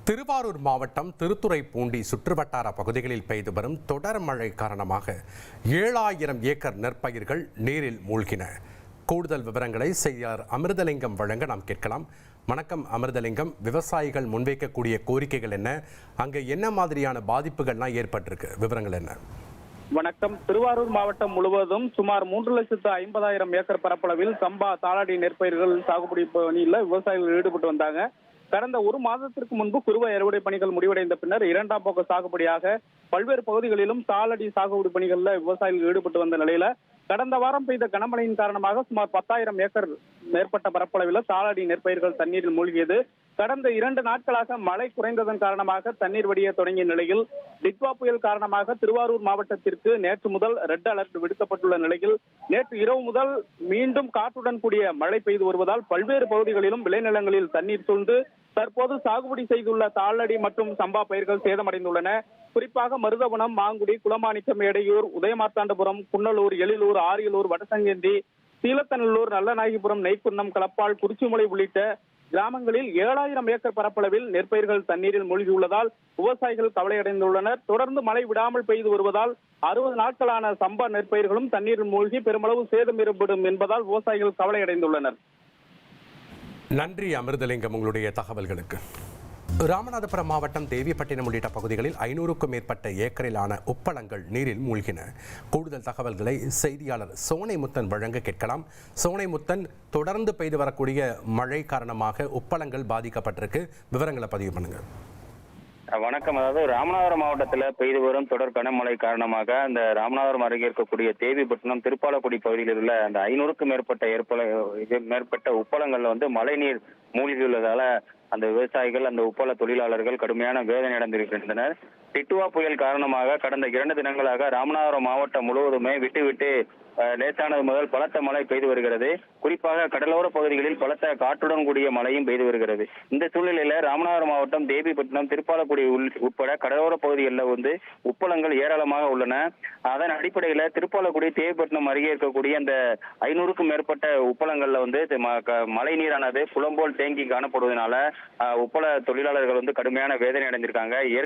திருவாரூர் மாவட்டம் திருத்துறைப்பூண்டி சுற்றுவட்டார பகுதிகளில் பெய்து வரும் தொடர் மழை காரணமாக 7000 ஏக்கர் நெற்பயிர்கள் நீரில் மூழ்கின. கூடுதல் விவரங்களை செய்தியாளர் அமிர்தலிங்கம் வழங்க நாம் கேட்கலாம். வணக்கம் அமிர்தலிங்கம், விவசாயிகள் முன்வைக்கக்கூடிய கோரிக்கைகள் என்ன, அங்கே என்ன மாதிரியான பாதிப்புகள்லாம் ஏற்பட்டிருக்கு, விவரங்கள் என்ன? வணக்கம். திருவாரூர் மாவட்டம் முழுவதும் சுமார் 3,50,000 ஏக்கர் பரப்பளவில் சம்பா தாளடி நெற்பயிர்கள் சாகுபடி பணியில் விவசாயிகள் ஈடுபட்டு வந்தாங்க. கடந்த ஒரு மாதத்திற்கு முன்பு குறுவை அறுவடை பணிகள் முடிவடைந்த பின்னர் இரண்டாம் போக சாகுபடியாக பல்வேறு பகுதிகளிலும் தாளடி சாகுபடி பணிகளில் விவசாயிகள் ஈடுபட்டு வந்த நிலையில கடந்த வாரம் பெய்த கனமழையின் காரணமாக சுமார் 10,000 ஏக்கர் மேற்பட்ட பரப்பளவில் தாளடி நெற்பயிர்கள் தண்ணீரில் மூழ்கியது. கடந்த 2 நாட்களாக மழை குறைந்ததன் காரணமாக தண்ணீர் வடிய தொடங்கிய நிலையில் டிட்வா புயல் காரணமாக திருவாரூர் மாவட்டத்திற்கு நேற்று முதல் ரெட் அலர்ட் விடுக்கப்பட்டுள்ள நிலையில் நேற்று இரவு முதல் மீண்டும் காற்றுடன் கூடிய மழை பெய்து வருவதால் பல்வேறு பகுதிகளிலும் விளைநிலங்களில் தண்ணீர் சூழ்ந்து தற்போது சாகுபடி செய்துள்ள தாளடி மற்றும் சம்பா பயிர்கள் சேதமடைந்துள்ளன. குறிப்பாக மருதவனம், மாங்குடி, குளமாணிக்கம், எடையூர், உதயமார்த்தாண்டபுரம், குன்னலூர், எழிலூர், ஆரியலூர், வடசங்கேந்தி, சீலத்தநல்லூர், நல்லநாயகிபுரம், நெய்க்குன்னம், களப்பால், குறிச்சிமலை உள்ளிட்ட கிராமங்களில் 7000 ஏக்கர் பரப்பளவில் நெற்பயிர்கள் தண்ணீரில் மூழ்கியுள்ளதால் விவசாயிகள் கவலையடைந்துள்ளனர். தொடர்ந்து மழை விடாமல் பெய்து வருவதால் 60 நாட்களான சம்பா நெற்பயிர்களும் தண்ணீரில் மூழ்கி பெருமளவு சேதம் ஏற்படும் என்பதால் விவசாயிகள் கவலையடைந்துள்ளனர். நன்றி அமிர்தலிங்கம், உங்களுடைய தகவல்களுக்கு. ராமநாதபுரம் மாவட்டம் தேவிப்பட்டினம் உள்ளிட்ட பகுதிகளில் 500க்கும் மேற்பட்ட ஏக்கரிலான உப்பளங்கள் நீரில் மூழ்கின. கூடுதல் தகவல்களை செய்தியாளர் சோனைமுத்தன் வழங்க கேட்கலாம். சோனைமுத்தன், தொடர்ந்து பெய்து வரக்கூடிய மழை காரணமாக உப்பளங்கள் பாதிக்கப்பட்டிருக்கு, விவரங்களை பதிவு பண்ணுங்க. வணக்கம். அதாவது ராமநாதபுரம் மாவட்டத்தில் பெய்து வரும் தொடர் கனமழை காரணமாக அந்த ராமநாதபுரம் அருகே இருக்கக்கூடிய தேவிப்பட்டினம், திருப்பாலக்குடி பகுதியில் உள்ள அந்த 500க்கும் மேற்பட்ட உப்பளங்கள்ல மழைநீர் மூழ்கியுள்ளதால அந்த விவசாயிகள், அந்த உப்பள தொழிலாளர்கள் கடுமையான வேதனை அடைந்திருக்கின்றனர். டிட்வா புயல் காரணமாக கடந்த 2 தினங்களாக ராமநாதபுரம் மாவட்டம் முழுவதுமே விட்டு லேசானது முதல் பலத்த மழை பெய்து வருகிறது. குறிப்பாக கடலோர பகுதிகளில் பலத்த காற்றுடன் கூடிய மழையும் பெய்து வருகிறது. இந்த சூழ்நிலையில ராமநாதபுரம் மாவட்டம் தேவிப்பட்டினம், திருப்பாலக்குடி உட்பட கடலோர பகுதிகளில் உப்பளங்கள் ஏராளமாக உள்ளன. அதன் அடிப்படையில திருப்பாலக்குடி, தேவிப்பட்டினம் அருகே இருக்கக்கூடிய அந்த 500க்கும் மேற்பட்ட உப்பளங்கள்ல மழை நீரானது குளம்போல் தேங்கி காணப்படுவதனால உப்பள தொழிலாளர்கள் கடுமையான வேதனை அடைந்திருக்காங்க.